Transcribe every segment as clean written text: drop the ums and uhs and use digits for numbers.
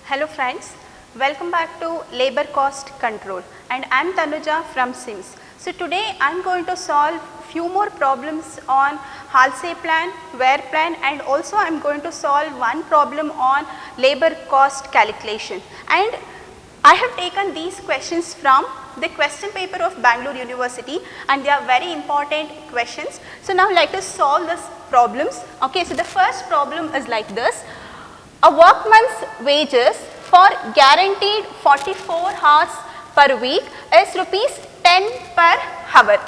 Hello friends, welcome back to Labor Cost Control and I am Tanuja from SIMS. So today I am going to solve few more problems on Halsey plan, wear plan and also I am going to solve one problem on labor cost calculation. And I have taken these questions from the question paper of Bangalore University and they are very important questions. So now let us solve these problems. Okay, so the first problem is like this. A workman's wages for guaranteed 44 hours per week is rupees 10 per hour.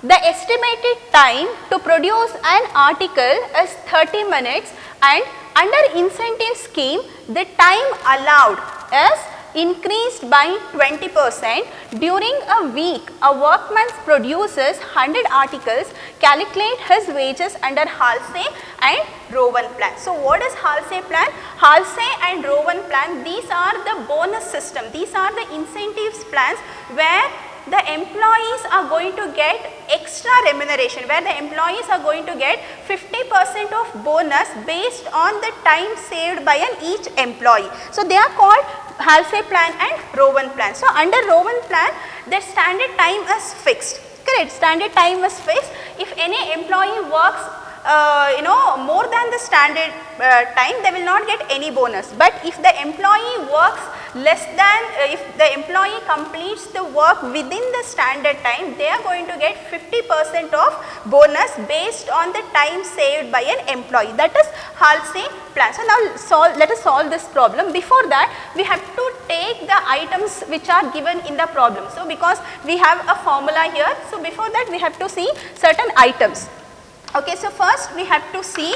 The estimated time to produce an article is 30 minutes and under incentive scheme the time allowed is increased by 20%. During a week, a workman produces 100 articles. Calculate his wages under Halsey and Rowan plan. So what is Halsey plan? Halsey and Rowan plan, these are the bonus system. These are the incentives plans where the employees are going to get extra remuneration, where the employees are going to get 50% of bonus based on the time saved by each employee. So they are called Halsey plan and Rowan plan. So under Rowan plan, the standard time is fixed. Correct, standard time is fixed. If any employee works more than the standard time, they will not get any bonus. But if the employee works less than, if the employee completes the work within the standard time, they are going to get 50% of bonus based on the time saved by an employee. That is Halsey plan. So now let us solve this problem. Before that, we have to take the items which are given in the problem. So because we have a formula here, so before that we have to see certain items. Okay, so first we have to see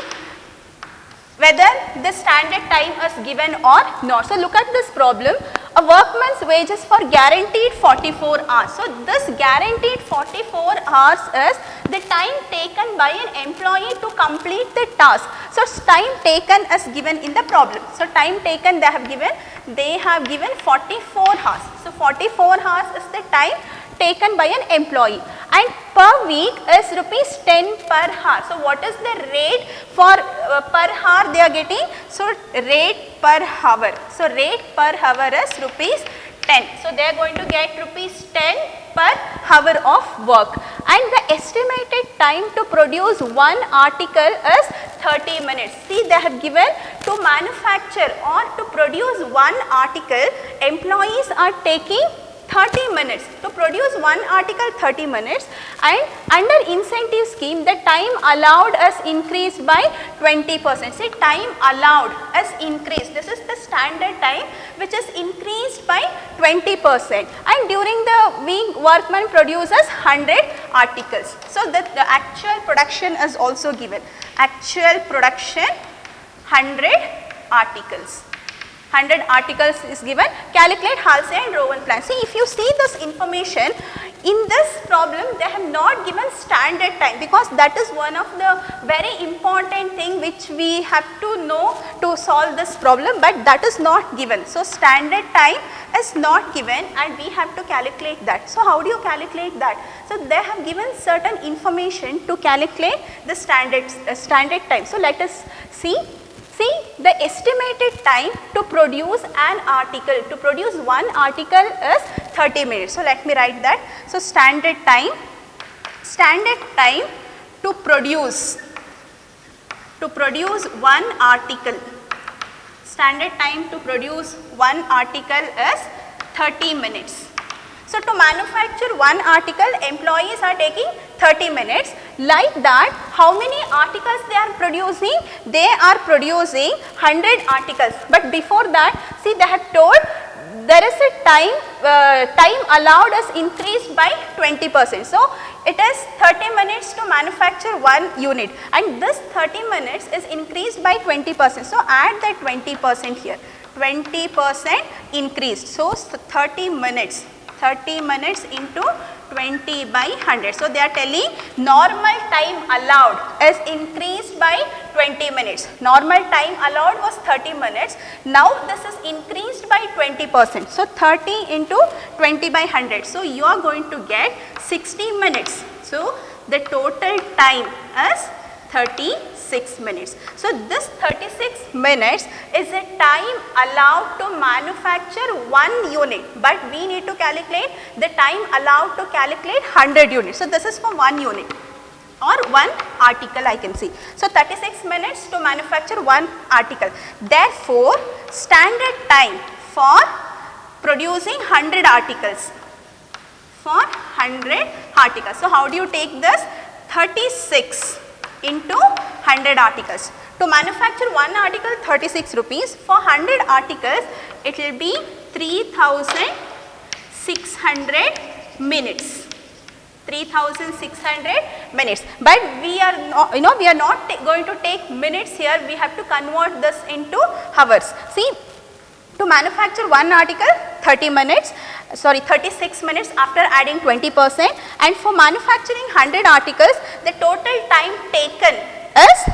whether the standard time is given or not. So look at this problem. A workman's wages for guaranteed 44 hours. So this guaranteed 44 hours is the time taken by an employee to complete the task. So time taken is given in the problem. So time taken they have given 44 hours. So 44 hours is the time taken by an employee and per week is rupees 10 per hour. So what is the rate for per hour they are getting? So rate per hour. So rate per hour is rupees 10. So they are going to get rupees 10 per hour of work and the estimated time to produce one article is 30 minutes. See, they have given to manufacture or to produce one article, employees are taking 30 minutes. To produce one article 30 minutes and under incentive scheme the time allowed is increased by 20%. See, time allowed is increased. This is the standard time which is increased by 20% and during the week workman produces 100 articles. So the actual production is also given. Actual production 100 articles. 100 articles is given. Calculate Halsey and Rowan plan. See, if you see this information in this problem, they have not given standard time because that is one of the very important thing which we have to know to solve this problem, but that is not given. So standard time is not given and we have to calculate that. So how do you calculate that? So they have given certain information to calculate the standard time. So let us see. See, the estimated time to produce an article, to produce one article is 30 minutes. So let me write that. So standard time to produce one article, standard time to produce one article is 30 minutes. So to manufacture one article, employees are taking 30 minutes. Like that, how many articles they are producing? They are producing 100 articles. But before that, see, they have told there is a time allowed is increased by 20%. So it is 30 minutes to manufacture one unit and this 30 minutes is increased by 20%. So add that 20% here, 20% increased. So 30 minutes into 20 by 100. So they are telling normal time allowed is increased by 20 minutes. Normal time allowed was 30 minutes. Now this is increased by 20%. So 30 into 20 by 100. So you are going to get 60 minutes. So the total time is 36 minutes. So this 36 minutes is a time allowed to manufacture 1 unit, but we need to calculate the time allowed to calculate 100 units. So this is for 1 unit or 1 article, I can see. So 36 minutes to manufacture 1 article. Therefore, standard time for producing 100 articles, for 100 articles. So how do you take this? 36 into 100 articles. To manufacture 1 article, 36 rupees. For 100 articles, it will be 3600 minutes. 3600 minutes. But we are not, we are not going to take minutes here. We have to convert this into hours. See, to manufacture 1 article, 36 minutes after adding 20%, and for manufacturing 100 articles, the total time taken is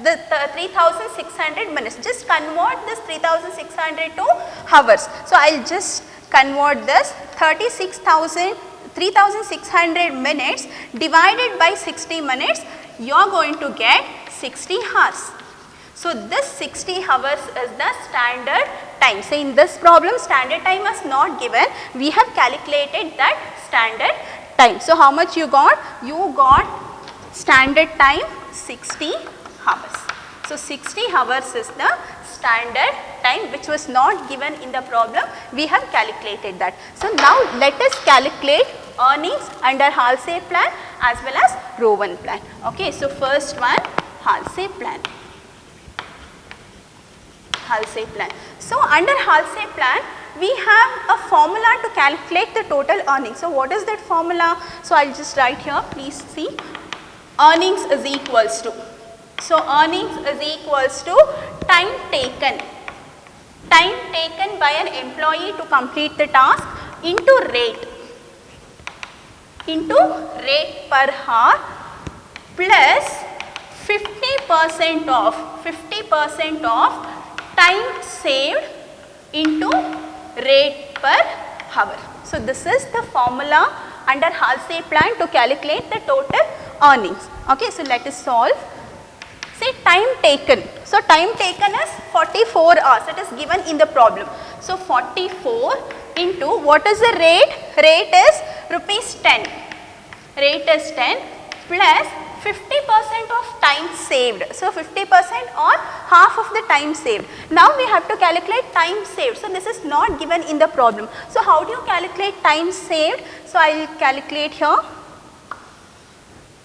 the 3600 minutes. Just convert this 3600 to hours. So I will just convert this 3600 minutes divided by 60 minutes, you are going to get 60 hours. So this 60 hours is the standard time. So in this problem, standard time was not given. We have calculated that standard time. So how much you got? You got standard time 60 hours. So 60 hours is the standard time which was not given in the problem. We have calculated that. So now let us calculate earnings under Halsey plan as well as Rowan plan. Okay, so first one, Halsey plan. Halsey plan. So under Halsey plan, we have a formula to calculate the total earnings. So what is that formula? So I will just write here, please see. Earnings is equals to, so earnings is equals to time taken by an employee to complete the task into rate per hour plus 50% of time saved into rate per hour. So this is the formula under Halsey plan to calculate the total earnings. Okay, so let us solve. Say time taken. So time taken is 44 hours. It is given in the problem. So 44 into what is the rate? Rate is rupees 10. Rate is 10 plus 50% of time saved. So 50% or half of the time saved. Now we have to calculate time saved. So this is not given in the problem. So how do you calculate time saved? So I will calculate here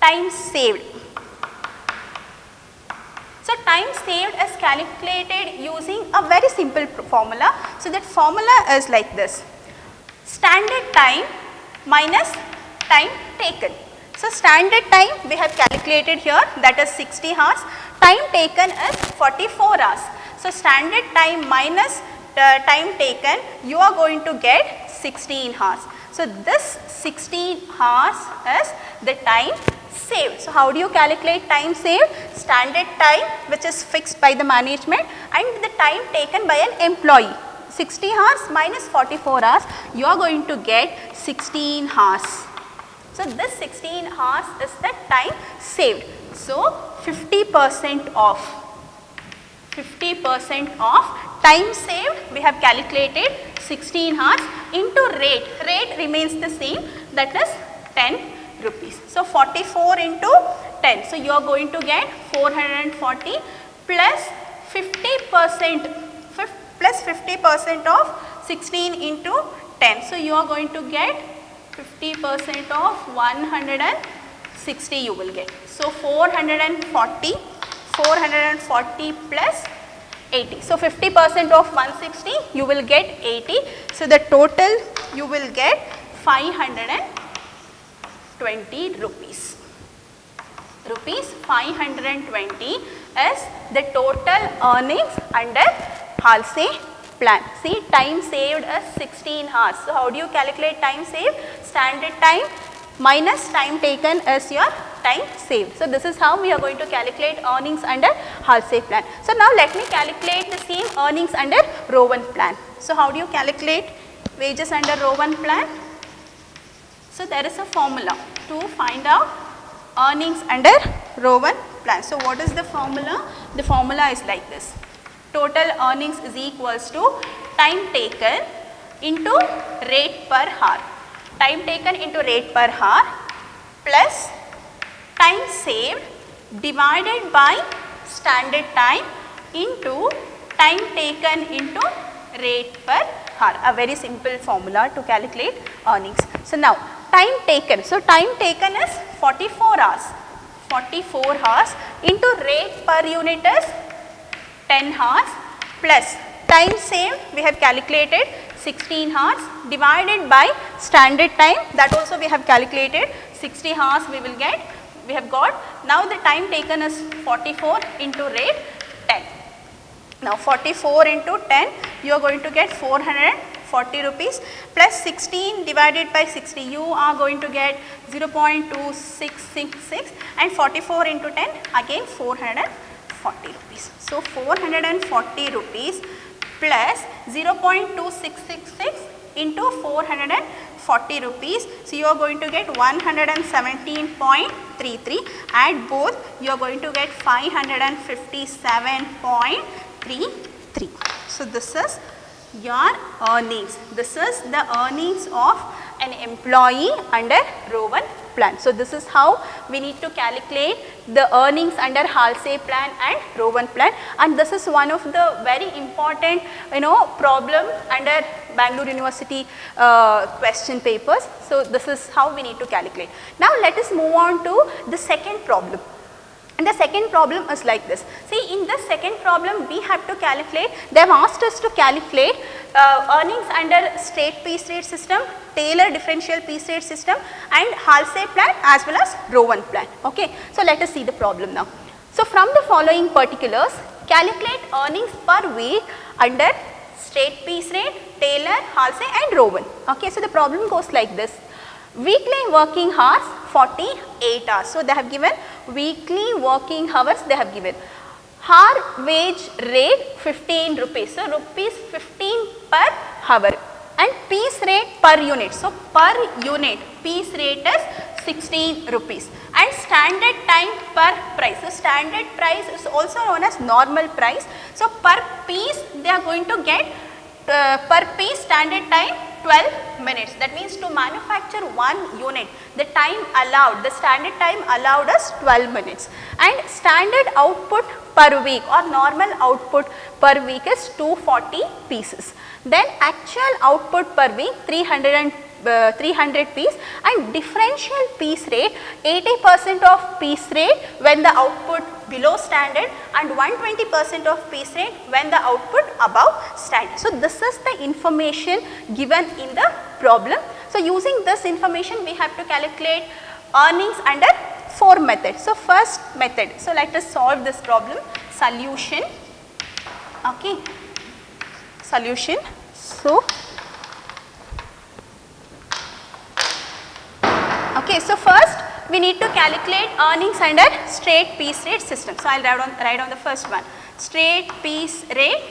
time saved. So time saved is calculated using a very simple formula. So that formula is like this. Standard time minus time taken. So standard time we have calculated here, that is 60 hours. Time taken is 44 hours. So standard time minus time taken, you are going to get 16 hours. So this 16 hours is the time saved. So how do you calculate time saved? Standard time which is fixed by the management and the time taken by an employee. 60 hours minus 44 hours, you are going to get 16 hours. So this 16 hours is the time saved. So 50% of time saved, we have calculated 16 hours into rate. Rate remains the same, that is 10 rupees. So 44 into 10. So you are going to get 440 plus 50% of 16 into 10. So you are going to get 50% of 160 you will get. So 440 plus 80. So 50% of 160 you will get 80. So the total you will get 520 rupees. Rupees 520 is the total earnings under Halsey plan. See, time saved is 16 hours. So how do you calculate time saved? Standard time minus time taken is your time saved. So this is how we are going to calculate earnings under Halsey plan. So now let me calculate the same earnings under Rowan plan. So how do you calculate wages under Rowan plan? So there is a formula to find out earnings under Rowan plan. So what is the formula? The formula is like this. Total earnings is equals to time taken into rate per hour. Time taken into rate per hour plus time saved divided by standard time into time taken into rate per hour. A very simple formula to calculate earnings. So now time taken. So time taken is 44 hours. 44 hours into rate per unit is 10 hours plus time saved we have calculated 16 hours divided by standard time, that also we have calculated 60 hours we have got. Now the time taken is 44 into rate 10. Now 44 into 10 you are going to get 440 rupees plus 16 divided by 60 you are going to get 0.2666 and 44 into 10 again 440 rupees. So 440 rupees plus 0.2666 into 440 rupees. So you are going to get 117.33. Add both you are going to get 557.33. So this is your earnings. This is the earnings of an employee under Rowan plan. So this is how we need to calculate the earnings under Halsey plan and Rowan plan, and this is one of the very important problem under Bangalore University question papers. So this is how we need to calculate. Now let us move on to the second problem. And the second problem is like this. See, in the second problem we have to calculate, they have asked us to calculate earnings under straight piece rate system, Taylor differential piece rate system and Halsey plan as well as Rowan plan. Okay. So let us see the problem now. So from the following particulars, calculate earnings per week under straight piece rate, Taylor, Halsey and Rowan. Okay. So the problem goes like this. Weekly working hours 48 hours. So they have given weekly working hours they have given. Hour wage rate 15 rupees. So rupees 15 per hour and piece rate per unit. So per unit piece rate is 16 rupees and standard time per price. So standard price is also known as normal price. So per piece they are going to get per piece standard time 12 minutes. That means to manufacture one unit, the time allowed, the standard time allowed is 12 minutes. And standard output per week or normal output per week is 240 pieces. Then actual output per week 300 piece and differential piece rate 80% of piece rate when the output below standard and 120% of piece rate when the output above standard. So this is the information given in the problem. So using this information we have to calculate earnings under 4 methods. So first method, so let us solve this problem. Solution. Okay. Solution. So okay, so first we need to calculate earnings under straight piece rate system. So I will write on the first one, straight piece rate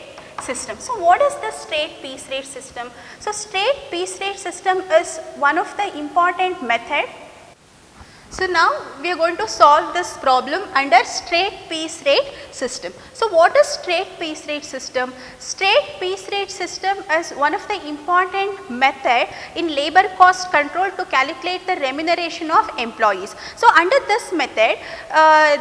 system. So what is the straight piece rate system? So straight piece rate system is one of the important method. So now we are going to solve this problem under straight piece rate system. So what is straight piece rate system? Straight piece rate system is one of the important method in labor cost control to calculate the remuneration of employees. So under this method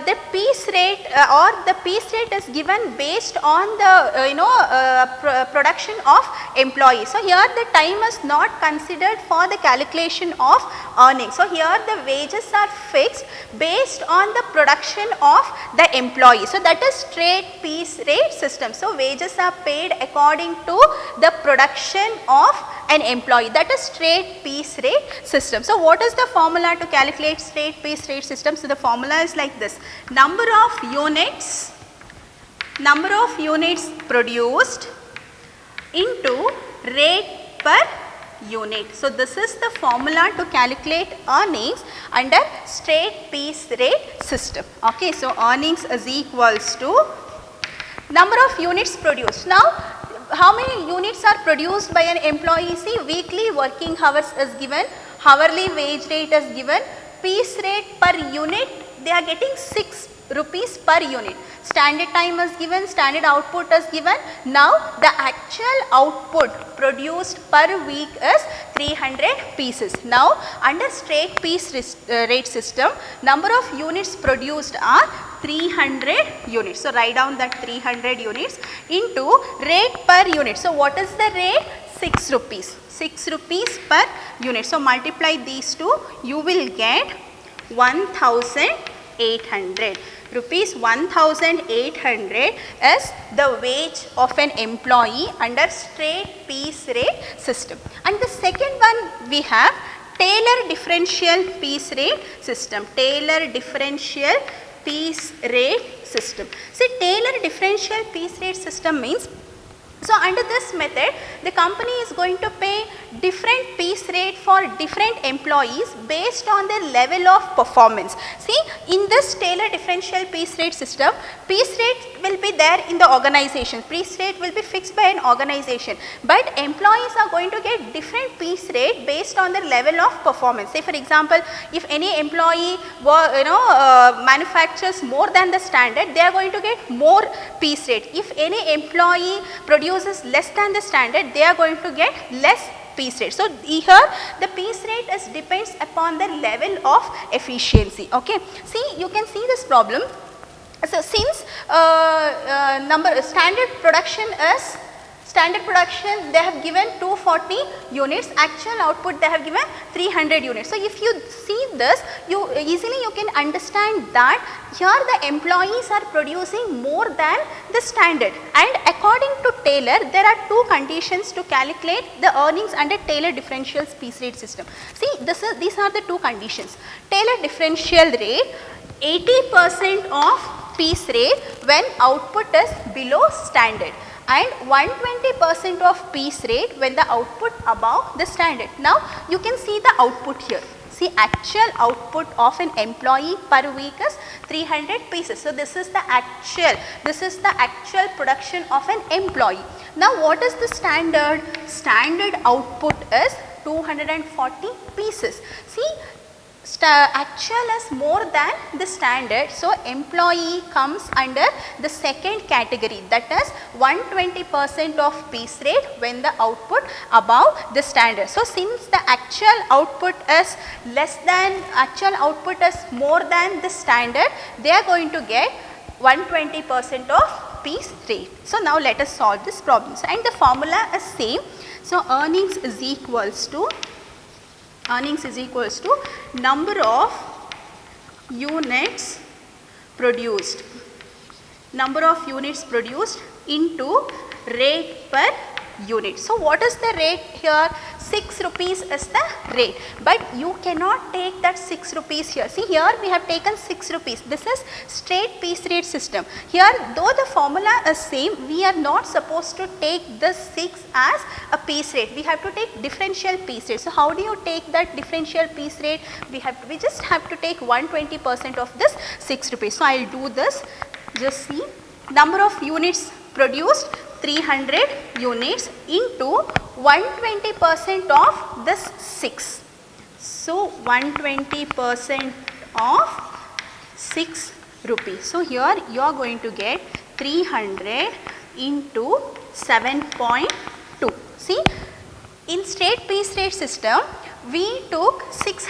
the piece rate or the piece rate is given based on the production of employees. So here the time is not considered for the calculation of earnings. So here the wages are fixed based on the production of the employee. So that is straight piece rate system. So wages are paid according to the production of an employee. That is straight piece rate system. So what is the formula to calculate straight piece rate system? So the formula is like this. Number of units produced into rate per unit. So this is the formula to calculate earnings under straight piece rate system. Okay, so earnings is equals to number of units produced. Now how many units are produced by an employee? See, weekly working hours is given, hourly wage rate is given, piece rate per unit they are getting 6 rupees per unit. Standard time is given, standard output is given. Now the actual output produced per week is 300 pieces. Now under straight piece rate system, number of units produced are 300 units. So write down that 300 units into rate per unit. So what is the rate? 6 rupees. 6 rupees per unit. So multiply these two, you will get 1800 rupees. 1800 is the wage of an employee under straight piece rate system. And the second one we have Taylor differential piece rate system. Taylor differential piece rate system. See, Taylor differential piece rate system means, so under this method the company is going to pay different piece rate for different employees based on their level of performance. See, in this Taylor differential piece rate system, piece rate will be there in the organization, piece rate will be fixed by an organization, but employees are going to get different piece rate based on their level of performance. Say for example, if any employee manufactures more than the standard, they are going to get more piece rate. If any employee produces less than the standard, they are going to get less piece rate. So here the piece rate is depends upon the level of efficiency. Okay, see, you can see this problem. So since standard production they have given 240 units, actual output they have given 300 units. So if you see this, you can understand that here the employees are producing more than the standard, and according to Taylor there are two conditions to calculate the earnings under Taylor differential piece rate system. See, these are the two conditions. Taylor differential rate, 80% of piece rate when output is below standard, and 120% of piece rate when the output above the standard. Now you can see the output here. See, actual output of an employee per week is 300 pieces. So this is the actual production of an employee. Now what is the standard? Standard output is 240 pieces. See, actual is more than the standard, so employee comes under the second category, that is 120% of piece rate when the output above the standard. So since the actual output is more than the standard, they are going to get 120% of piece rate. So now let us solve this problem. And the formula is same. So earnings is equals to number of units produced into rate per unit. So what is the rate here? 6 rupees is the rate, but you cannot take that 6 rupees here. See, here we have taken 6 rupees. This is straight piece rate system. Here, though the formula is same, we are not supposed to take this 6 as a piece rate. We have to take differential piece rate. So how do you take that differential piece rate? We just have to take 120% of this 6 rupees. So I will do this. Just see, number of units produced 300 units into 120% of this 6. So 120% of 6 rupees. So here you are going to get 300 into 7.2. See, in straight piece rate system, we took 6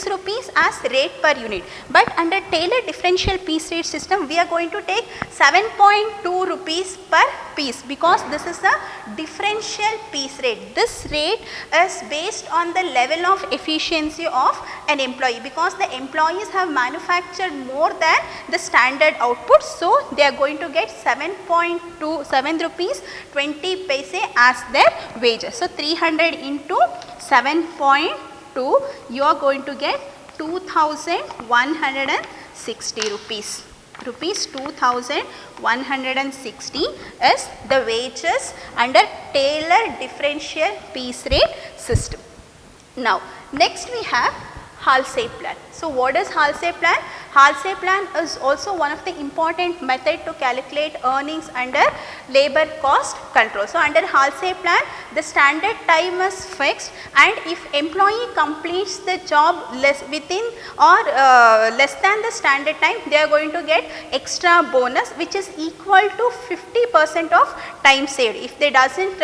rupees as rate per unit, but under Taylor differential piece rate system we are going to take 7.2 rupees per piece, because this is a differential piece rate. This rate is based on the level of efficiency of an employee, because the employees have manufactured more than the standard output, so they are going to get 7 rupees 20 paise as their wages. So 300 into 7.2, you are going to get 2160 rupees. 2160 is the wages under Taylor differential piece rate system. Now next we have Halsey plan. So what is Halsey plan? Halsey plan is also one of the important method to calculate earnings under labor cost control. So, under Halsey plan the standard time is fixed, and if employee completes the job within or less than the standard time, they are going to get extra bonus which is equal to 50% of time saved. If they doesn't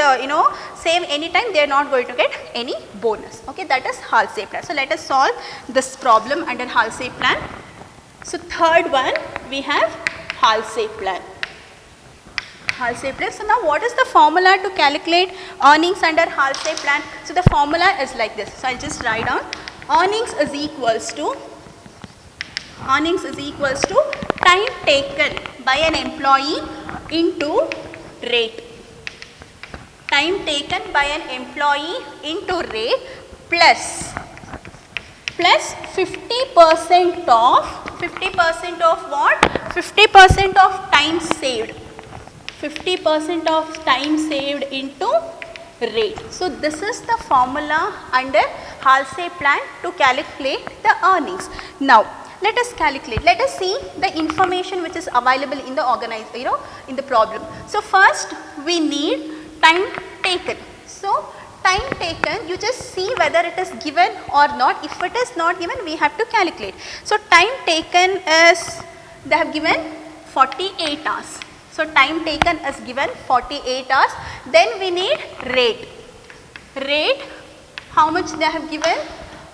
save any time, they are not going to get any bonus. Okay, that is Halsey plan. So, let us solve this problem under Halsey plan. So, third one we have Halsey plan. Halsey plan. So, now what is the formula to calculate earnings under Halsey plan? So, the formula is like this. So, I will just write down earnings is equals to time taken by an employee into rate. Time taken by an employee into rate plus 50% of what? 50% of time saved. 50% of time saved into rate. So, this is the formula under Halsey plan to calculate the earnings. Now, let us calculate. Let us see the information which is available in the in the problem. So, first we need time taken. So, time taken, you just see whether it is given or not. If it is not given, we have to calculate. So, time taken is, they have given 48 hours. So, time taken is given 48 hours. Then we need rate. Rate, how much they have given?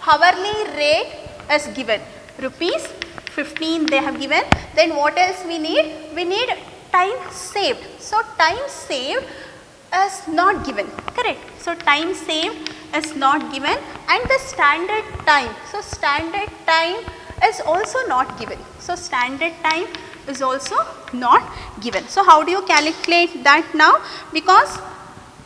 Hourly rate is given. Rupees 15 they have given. Then what else we need? We need time saved. So, time saved is not given, correct. So, time saved is not given, and the standard time. So, standard time is also not given. So, standard time is also not given. So, how do you calculate that now? Because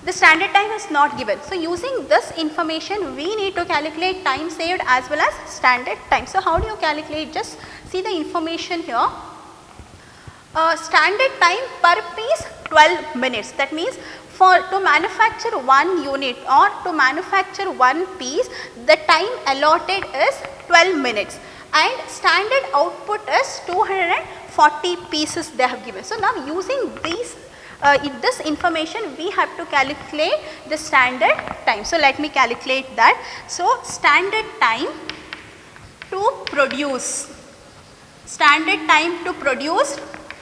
the standard time is not given. So, using this information we need to calculate time saved as well as standard time. So, how do you calculate? Just see the information here. Standard time per piece 12 minutes. That means to manufacture one unit or to manufacture one piece, the time allotted is 12 minutes and standard output is 240 pieces they have given. So, now using these this information we have to calculate the standard time. So, let me calculate that. So, standard time to produce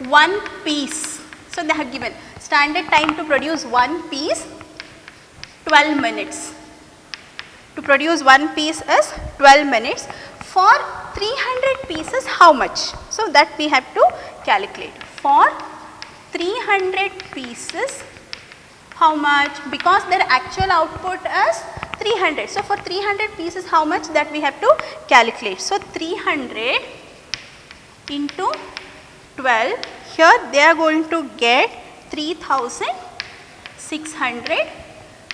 one piece. So, they have given standard time to produce one piece 12 minutes. To produce one piece is 12 minutes. For 300 pieces how much? So, that we have to calculate. For 300 pieces how much? Because their actual output is 300. So, for 300 pieces how much? That we have to calculate. So, 300 into 12, here they are going to get 3600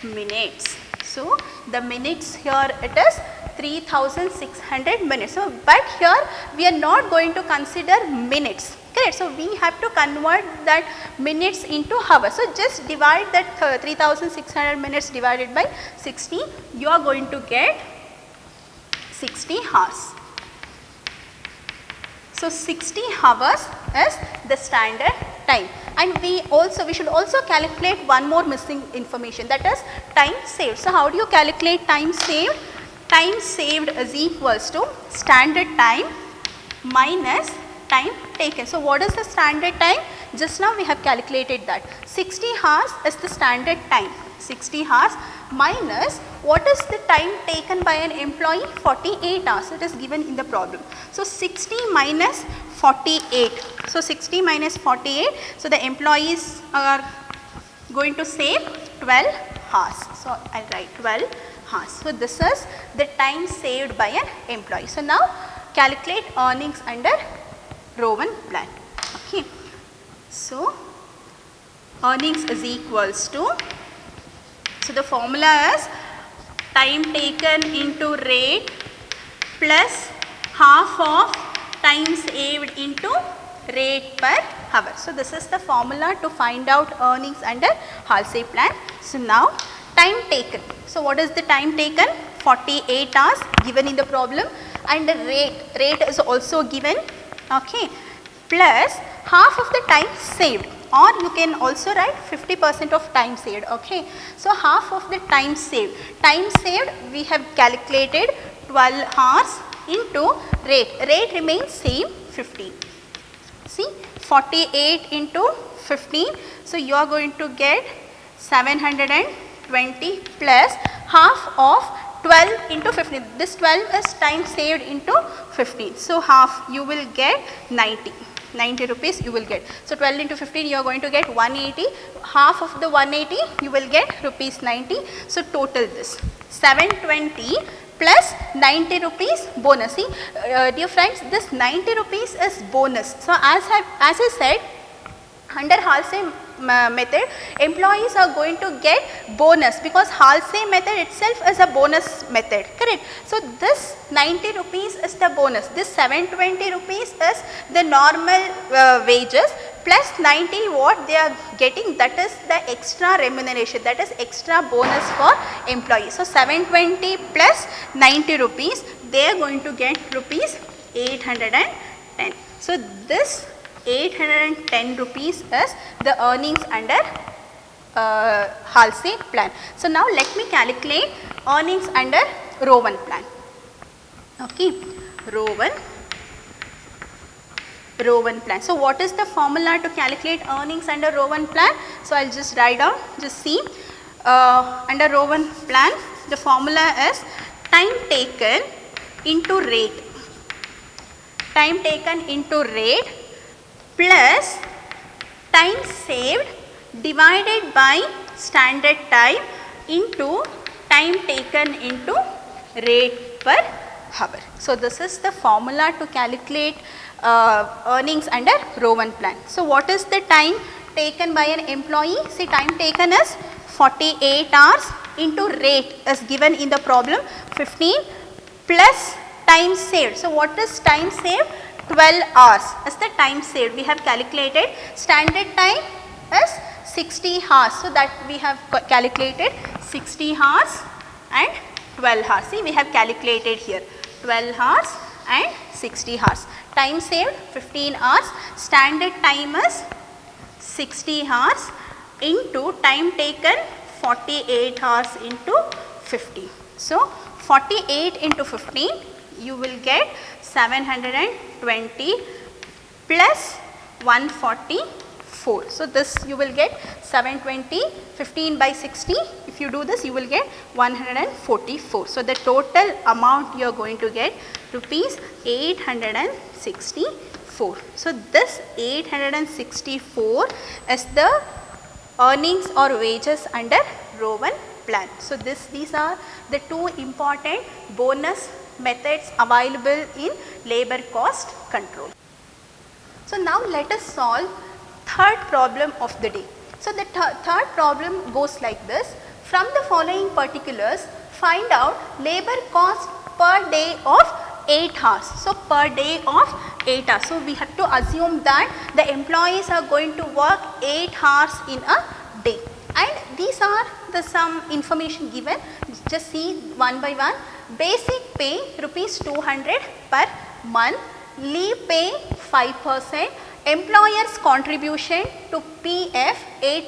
minutes. So, the minutes here it is 3600 minutes. So, but here we are not going to consider minutes, correct. So, we have to convert that minutes into hours. So, just divide that 3600 minutes divided by 60, you are going to get 60 hours. So, 60 hours is the standard time, and we should also calculate one more missing information, that is time saved. So, how do you calculate time saved? Time saved is equals to standard time minus time taken. So, what is the standard time? Just now we have calculated that 60 hours is the standard time, 60 hours minus what is the time taken by an employee? 48 hours, it is given in the problem. So, 60 minus 48. So, 60 minus 48. So, the employees are going to save 12 hours. So, I will write 12 hours. So, this is the time saved by an employee. So, now calculate earnings under Rowan plan. Okay. So, earnings is equals to, so the formula is time taken into rate plus half of time saved into rate per hour. So, this is the formula to find out earnings under Halsey plan. So, now time taken. So, what is the time taken? 48 hours given in the problem, and the rate is also given okay, plus half of the time saved, or you can also write 50% of time saved, okay. So half of the time saved we have calculated 12 hours into rate remains same 15. See 48 into 15, so you are going to get 720 plus half of 12 into 15, this 12 is time saved into 15, so half you will get 90 rupees you will get. So 12 into 15 you are going to get 180, half of the 180 you will get rupees 90, so total this 720 plus 90 rupees bonus. See dear friends, this 90 rupees is bonus. So as I said, under Halsey method employees are going to get bonus because Halsey method itself is a bonus method, correct. So this 90 rupees is the bonus, this 720 rupees is the normal wages plus 90 what they are getting, that is the extra remuneration, that is extra bonus for employees. So 720 plus 90 rupees, they are going to get rupees 810. So this 810 rupees is the earnings under Halsey plan. So now let me calculate earnings under row 1 plan. Okay, row 1 plan. So what is the formula to calculate earnings under row 1 plan? So I will just write down, just see under row 1 plan the formula is time taken into rate, time taken into rate plus time saved divided by standard time into time taken into rate per hour. So this is the formula to calculate earnings under row 1 plan. So what is the time taken by an employee? See time taken is 48 hours into rate is given in the problem 15 plus time saved. So what is time saved? 12 hours is the time saved. We have calculated standard time is 60 hours. So that we have calculated 60 hours and 12 hours. See we have calculated here 12 hours and 60 hours. Time saved 15 hours, standard time is 60 hours into time taken 48 hours into 50. So 48 into 15 you will get 720 plus 144. So this you will get 720, 15 by 60. If you do this you will get 144. So the total amount you are going to get rupees 864. So this 864 is the earnings or wages under row 1 plan. So these are the two important bonus methods available in labor cost control. So now let us solve third problem of the day. So the third problem goes like this. From the following particulars, find out labor cost per day of 8 hours. So per day of 8 hours. So we have to assume that the employees are going to work 8 hours in a day. And these are the some information given. Just see one by one. Basic pay rupees 200 per month, leave pay 5%, employer's contribution to PF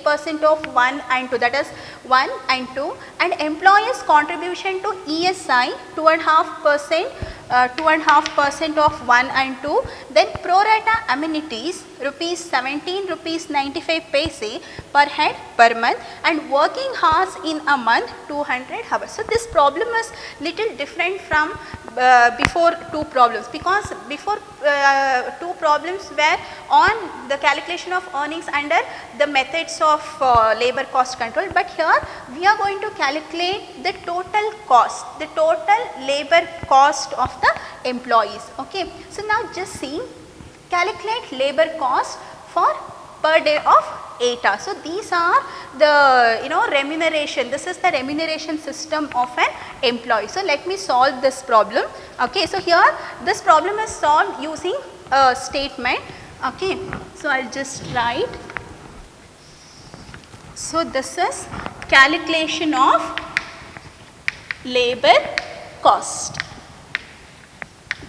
8% of 1 and 2, that is 1 and 2, and employer's contribution to ESI 2.5% of 1 and 2, then pro rata amenities rupees 17 rupees 95 paise per head per month, and working hours in a month 200 hours. So this problem is little different from before two problems, because before two problems were on the calculation of earnings under the methods of labor cost control, but here we are going to calculate the total cost, the total labor cost of the employees. Okay. So now just see, calculate labor cost for per day of 8 hours. So these are the remuneration, this is the remuneration system of an employee. So let me solve this problem. Okay. So here this problem is solved using a statement. Okay. So I will just write. So this is calculation of labor cost.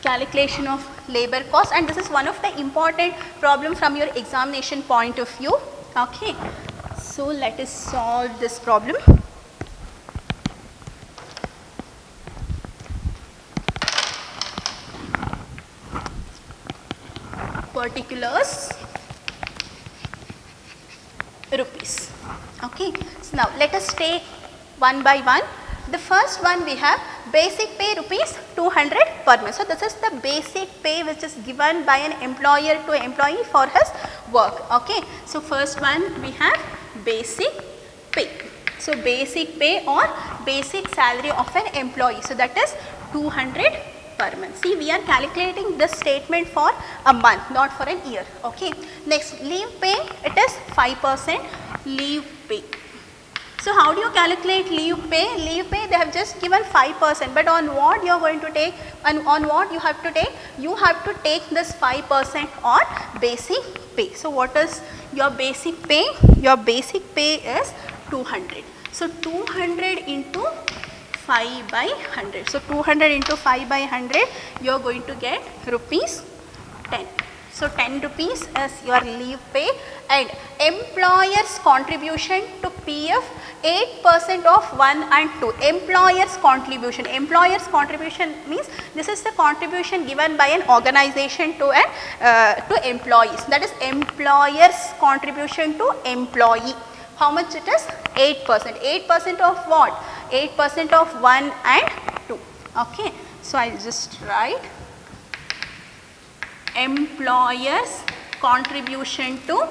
Calculation of labor cost, and this is one of the important problem from your examination point of view. Okay, so let us solve this problem. Particulars rupees. Okay, so now let us take one by one. The first one we have basic pay rupees 200 per month. So this is the basic pay which is given by an employer to employee for his work. Okay, so first one we have basic pay. So basic pay or basic salary of an employee. So that is 200 per month. See, we are calculating this statement for a month, not for an year. Okay. Next, leave pay, it is 5% leave pay. So how do you calculate leave pay? Leave pay, they have just given 5%, but on what you are going to take and on what you have to take? You have to take this 5% on basic pay. So what is your basic pay? Your basic pay is 200. So 200 into 5 by 100. So 200 into 5 by 100, you are going to get rupees 10. So 10 rupees is your leave pay, and employer's contribution to PF 8% of 1 and 2. Employer's contribution. Employer's contribution means this is the contribution given by an organization to employees. That is employer's contribution to employee. How much it is? 8%. 8% of what? 8% of 1 and 2. Okay. So I will just write employer's contribution to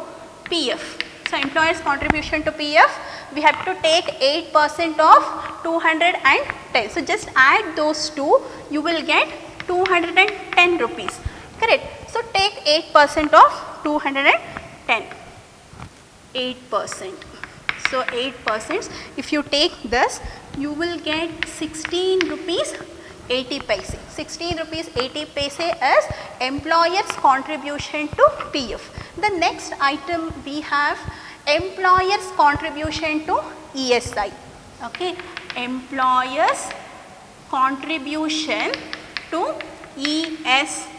PF. So employer's contribution to PF, we have to take 8% of 210. So just add those two, you will get 210 rupees. Correct. So take 8% of 210. 8%. So 8%, if you take this, you will get 16 rupees 80 paise. 16 rupees 80 paise is employer's contribution to PF. The next item we have employer's contribution to ESI. Okay, employer's contribution to ESI.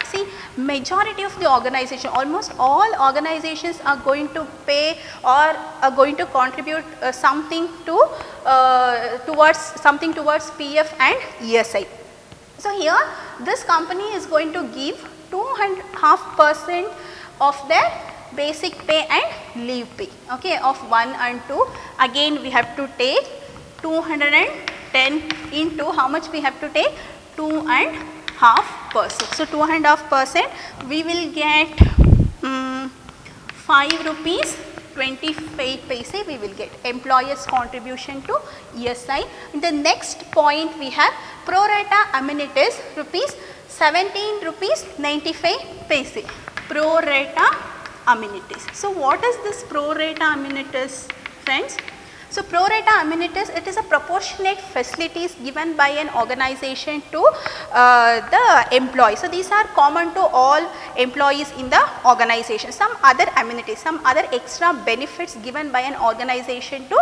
See, majority of the organization, almost all organizations are going to pay or are going to contribute something to towards PF and ESI. So here this company is going to give 2.5% of their basic pay and leave pay, okay, of 1 and 2. Again we have to take 210 into how much we have to take? 2.5%. So 2.5%, we will get 5 rupees 25 paise we will get employer's contribution to ESI. In the next point we have pro rata amenities rupees 17 rupees 95 paise. Pro rata amenities. So what is this pro rata amenities, friends? So pro rata amenities, it is a proportionate facilities given by an organization to the employee. So these are common to all employees in the organization. Some other amenities, some other extra benefits given by an organization to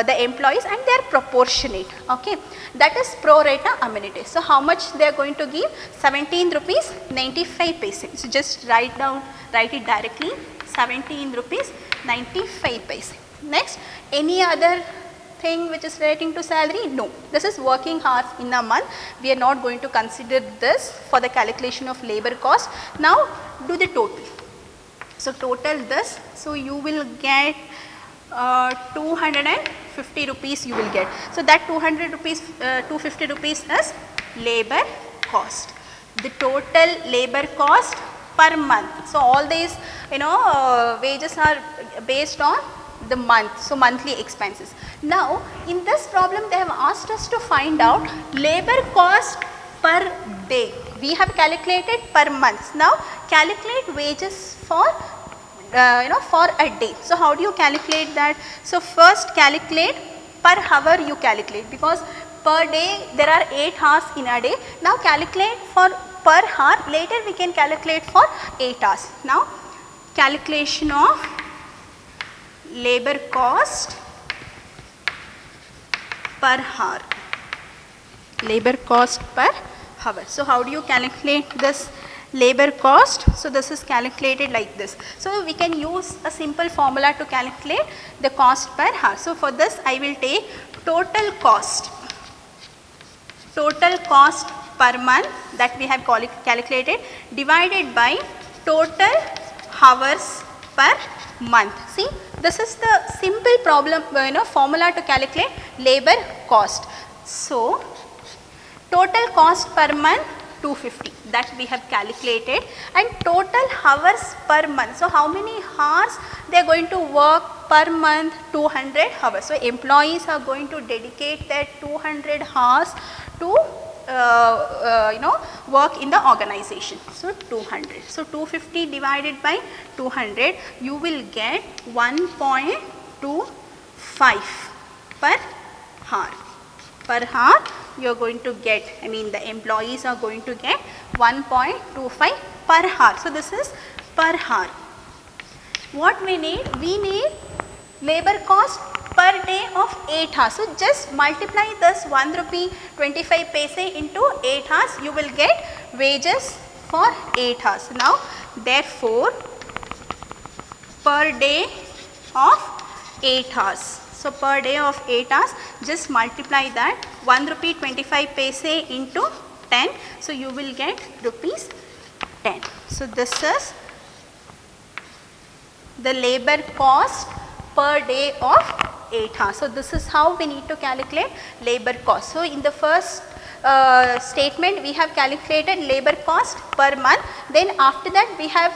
the employees, and they are proportionate. Okay, that is pro rata amenities. So how much they are going to give? 17 rupees 95 paise. So just write it directly, 17 rupees 95 paise. Next, any other thing which is relating to salary? No. This is working hours in a month. We are not going to consider this for the calculation of labor cost. Now do the total. So total this. So you will get 250 rupees you will get. So that 250 rupees is labor cost. The total labor cost per month. So all these wages are based on the month, so monthly expenses. Now in this problem they have asked us to find out labor cost per day. We have calculated per month. Now calculate wages for for a day. So how do you calculate that? So first calculate per hour, you calculate, because per day there are 8 hours in a day. Now calculate for per hour, later we can calculate for 8 hours. Now calculation of labor cost per hour. Labor cost per hour. So how do you calculate this labor cost. So, this is calculated like this. So, we can use a simple formula to calculate the cost per hour. So, for this I will take total cost per month that we have calculated divided by total hours per month. See, this is the simple problem, formula to calculate labor cost. So, total cost per month 250 that we have calculated, and total hours per month. So, how many hours they are going to work per month? 200 hours. So, employees are going to dedicate their 200 hours to work in the organization. So, 200. So, 250 divided by 200, you will get 1.25 per hour. Per hour you are going to get, the employees are going to get 1.25 per hour. So, this is per hour. What we need? We need labor cost per day of 8 hours. So, just multiply this 1 rupee 25 paise into 8 hours, you will get wages for 8 hours. Now, therefore, per day of 8 hours. So, per day of 8 hours, just multiply that 1 rupee 25 paise into 10. So, you will get rupees 10. So, this is the labor cost per day of 8 hours. So, this is how we need to calculate labor cost. So, in the first statement we have calculated labor cost per month, then after that we have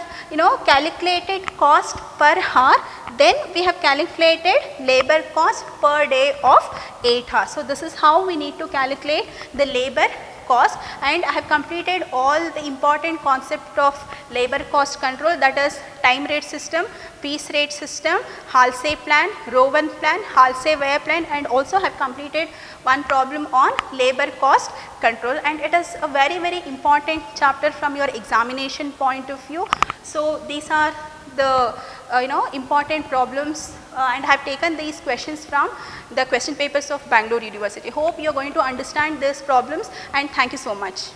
calculated cost per hour, then we have calculated labor cost per day of 8 hours. So, this is how we need to calculate the labor cost, and I have completed all the important concept of labor cost control, that is time rate system, piece rate system, Halsey plan, Rowan plan, Halsey Ware plan, and also have completed one problem on labor cost control, and it is a very important chapter from your examination point of view. So, these are the important problems and I have taken these questions from the question papers of Bangalore University. Hope you are going to understand these problems, and thank you so much.